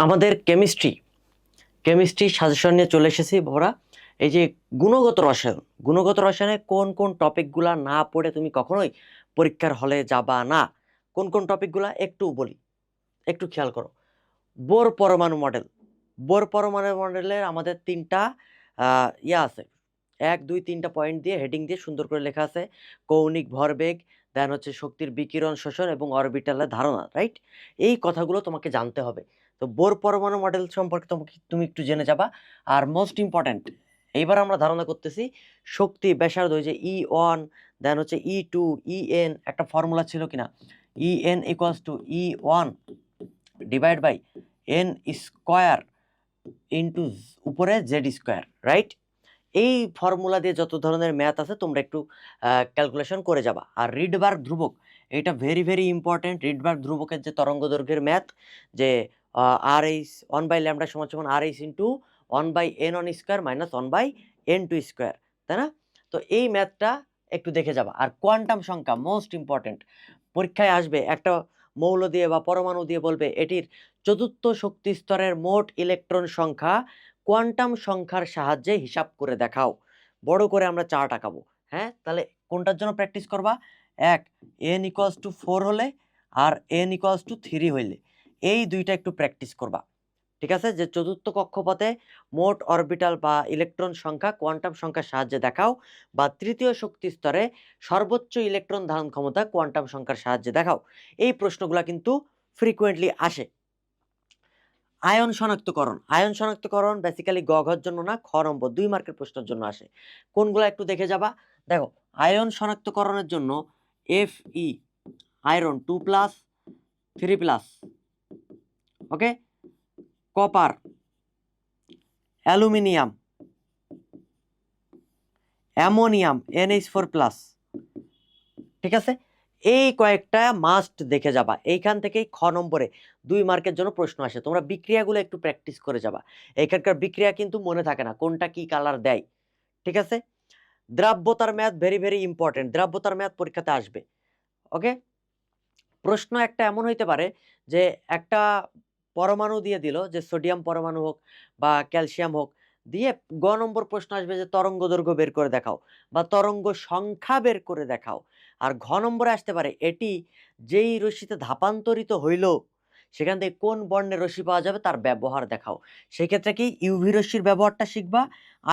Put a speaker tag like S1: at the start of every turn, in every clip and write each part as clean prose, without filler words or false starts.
S1: আমাদের chemistry suggestion নিয়ে চলে এসেছি বড়া। এই যে গুণগত রসায়নে কোন কোন টপিকগুলা না পড়ে তুমি কখনোই পরীক্ষার হলে যাবা না, কোন কোন টপিকগুলা একটু বলি, একটু খেয়াল করো। বোর পরমাণু মডেল, বোর পরমাণু মডেলের আমাদের তিনটা আছে, 1 2 3টা পয়েন্ট দিয়ে হেডিং দিয়ে সুন্দর করে লেখা আছে। কৌণিক ভরবেগ, দেন হচ্ছে শক্তির বিকিরণ শোষণ এবং অরবিটালের ধারণা, রাইট? এই কথাগুলো তোমাকে জানতে হবে। তো বোর পরমাণু মডেল সম্পর্কে তুমি একটু জেনে যাবা। আর মোস্ট ইম্পর্ট্যান্ট, এইবার আমরা ধারণা করতেছি শক্তি ব্যাসার্ধ, যে E1, দেন হচ্ছে E2, En, একটা ফর্মুলা ছিল কিনা, En equals to E1 divide by n square into উপরে জেড স্কোয়ার, রাইট? এই ফর্মুলা দিয়ে যত ধরনের ম্যাথ আছে তোমরা একটু ক্যালকুলেশন করে যাবা। আর রিডবার্গ ধ্রুবক, এটা ভেরি ভেরি ইম্পর্টেন্ট। রিডবার্গ ধ্রুবকের যে তরঙ্গ দৈর্ঘ্যের ম্যাথ, যে আর এইচ 1/λ সমান R H into 1/n1² minus 1/n2 square, তাই না? তো এই ম্যাথটা একটু দেখে যাবা। আর কোয়ান্টাম সংখ্যা মোস্ট ইম্পর্টেন্ট, পরীক্ষায় আসবে একটা মৌল দিয়ে বা পরমাণু দিয়ে বলবে এটির চতুর্থ শক্তি স্তরের মোট ইলেকট্রন সংখ্যা কোয়ান্টাম সংখ্যার সাহায্যে হিসাব করে দেখাও। বড় করে আমরা চার্ট আঁকাবো। হ্যাঁ, তাহলে কোনটার জন্য প্র্যাকটিস করবা? এক, n=4 হলে আর n=3 হইলে এই দুইটা একটু প্র্যাকটিস করবা, ঠিক আছে? যে চতুর্থ কক্ষপথে মোট অরবিটাল বা ইলেকট্রন সংখ্যা কোয়ান্টাম সংখ্যার সাহায্যে দেখাও, বা তৃতীয় শক্তি স্তরে সর্বোচ্চ ইলেকট্রন ধারণ ক্ষমতা কোয়ান্টাম সংখ্যার সাহায্যে দেখাও। এই প্রশ্নগুলো কিন্তু ফ্রিকুয়েন্টলি আসে। আয়ন শনাক্তকরণ বেসিক্যালি গ ঘর জন্য না, খ নম্বর 2 মার্কের প্রশ্নের জন্য আসে। কোনগুলো একটু দেখে যাবা। দেখো, আয়ন শনাক্তকরণের জন্য Fe, আয়রন 2+, 3+, ওকে, কপার, অ্যালুমিনিয়াম, অ্যামোনিয়াম NH4+, ঠিক আছে? এই কয়েকটা মাস্ট দেখে যাবা। এইখান থেকেই খ নম্বরে 2 মার্কের জন্য প্রশ্ন আসে। তোমরা বিক্রিয়াগুলো একটু প্র্যাকটিস করে যাবা। এখানকার বিক্রিয়া কিন্তু মনে থাকে না কোনটা কি কালার দেয়, ঠিক আছে? দ্রাব্যতার ম্যাথ ভেরি ভেরি ইম্পর্টেন্ট, দ্রাব্যতার ম্যাথ পরীক্ষাতে আসবে, ওকে? প্রশ্ন একটা এমন হইতে পারে যে একটা পরমাণু দিয়ে দিল, যে সোডিয়াম পরমাণু হোক বা ক্যালসিয়াম হোক, দিয়ে গ নম্বর প্রশ্ন আসবে যে তরঙ্গ দৈর্ঘ্য বের করে দেখাও বা তরঙ্গ সংখ্যা বের করে দেখাও। আর ঘ নম্বরে আসতে পারে এটি যেই রশ্মিতে ধাপান্তরিত হইল সেখান থেকে কোন বর্ণের রশ্মি পাওয়া যাবে তার ব্যবহার দেখাও। সেক্ষেত্রে কি ইউভি রশ্মির ব্যবহারটা শিখবা,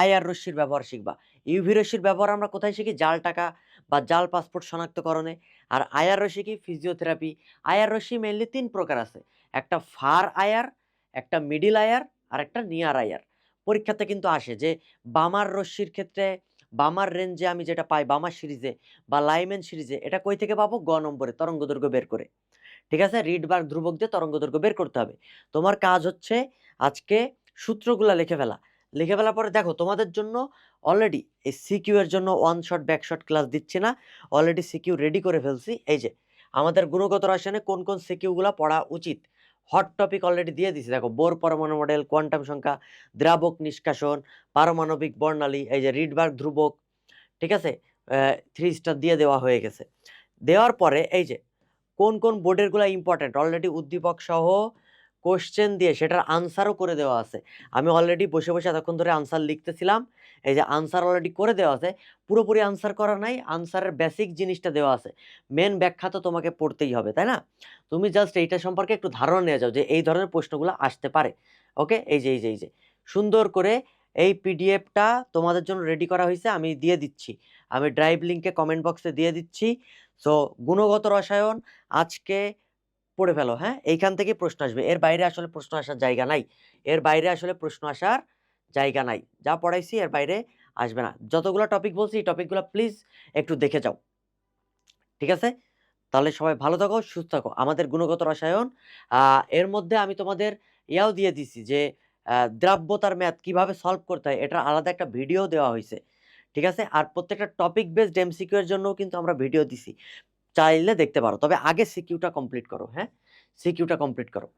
S1: আইআর রশ্মির ব্যবহার শিখবা। ইউভি রশ্মির ব্যবহার আমরা কোথায় শিখি? জাল টাকা বা জাল পাসপোর্ট শনাক্তকরণে। আর আয়ার রশ্মি কি? ফিজিওথেরাপি। আয়ার রশ্মি মেইনলি 3 প্রকার আছে, একটা ফার আয়ার, একটা মিডিল আয়ার আর একটা নিয়ার আয়ার। পরীক্ষাতে কিন্তু আসে যে বামার রশ্মির ক্ষেত্রে, বামার রেঞ্জে আমি যেটা পাই বামার সিরিজে বা লাইমেন সিরিজে, এটা কই থেকে পাবো? গ নম্বরে তরঙ্গ দৈর্ঘ্য বের করে, ঠিক আছে? রিডবার্গ ধ্রুবক দিয়ে তরঙ্গ দৈর্ঘ্য বের করতে হবে। তোমার কাজ হচ্ছে আজকে সূত্রগুলা লিখে ফেলা। লিখে ফেলার পরে দেখো তোমাদের জন্য অলরেডি এই সিকিউ এর জন্য one shot back shot class দিচ্ছি না, অলরেডি সিকিউ রেডি করে ফেলছি। এই যে আমাদের গুণগত রসায়নে কোন কোন সিকিউগুলা পড়া উচিত, হট টপিক অলরেডি দিয়ে দিছি। দেখো, বোর পরমাণু মডেল, কোয়ান্টাম সংখ্যা, দ্রাবক নিষ্কাশন, পারমাণবিক বর্ণালী, এই যে রিডবার্গ ধ্রুবক, ঠিক আছে? 3 স্টার দিয়ে দেওয়া হয়ে গেছে। দেওয়ার পরে এই যে কোন কোন বোর্ডের গুলা ইম্পর্টেন্ট অলরেডি উদ্দীপক সহ কোশ্চেন দিয়ে সেটার আনসারও করে দেওয়া আছে। আমি অলরেডি বসে বসে এতক্ষণ ধরে আনসার লিখতেছিলাম। এই যে আনসার অলরেডি করে দেওয়া আছে, পুরোপুরি আনসার করা নাই, আনসারের বেসিক জিনিসটা দেওয়া আছে। মেন ব্যাখ্যা তো তোমাকে পড়তেই হবে, তাই না? তুমি জাস্ট এইটা সম্পর্কে একটু ধারণা নিয়ে যাও যে এই ধরনের প্রশ্নগুলো আসতে পারে, ওকে? এই যে সুন্দর করে এই পিডিএফটা তোমাদের জন্য রেডি করা হয়েছে, আমি দিয়ে দিচ্ছি, আমি ড্রাইভ লিঙ্কে কমেন্ট বক্সে দিয়ে দিচ্ছি। সো গুণগত রসায়ন আজকে পড়ে ফেলো, হ্যাঁ? এইখান থেকে প্রশ্ন আসবে, এর বাইরে আসলে প্রশ্ন আসার জায়গা নাই, এর বাইরে আসলে প্রশ্ন আসার জায়গা নাই। যা পড়াইছি এর বাইরে আসবে না। যতগুলো টপিক বলছি এই টপিকগুলো প্লিজ একটু দেখে যাও, ঠিক আছে? তাহলে সবাই ভালো থাকো, সুস্থ থাকো। আমাদের গুণগত রসায়ন, এর মধ্যে আমি তোমাদের ইয়াও দিয়ে দিছি যে দ্রাব্যতার ম্যাথ কিভাবে সলভ করতে হয়, এটার আলাদা একটা ভিডিও দেওয়া হয়েছে, ঠিক আছে? আর প্রত্যেকটা টপিক বেসড এমসিকিউ এর জন্যও কিন্তু আমরা ভিডিও দিছি, চাইলে দেখতে পারো। তবে আগে সিকিউটা কমপ্লিট করো, হ্যাঁ? সিকিউটা কমপ্লিট করো।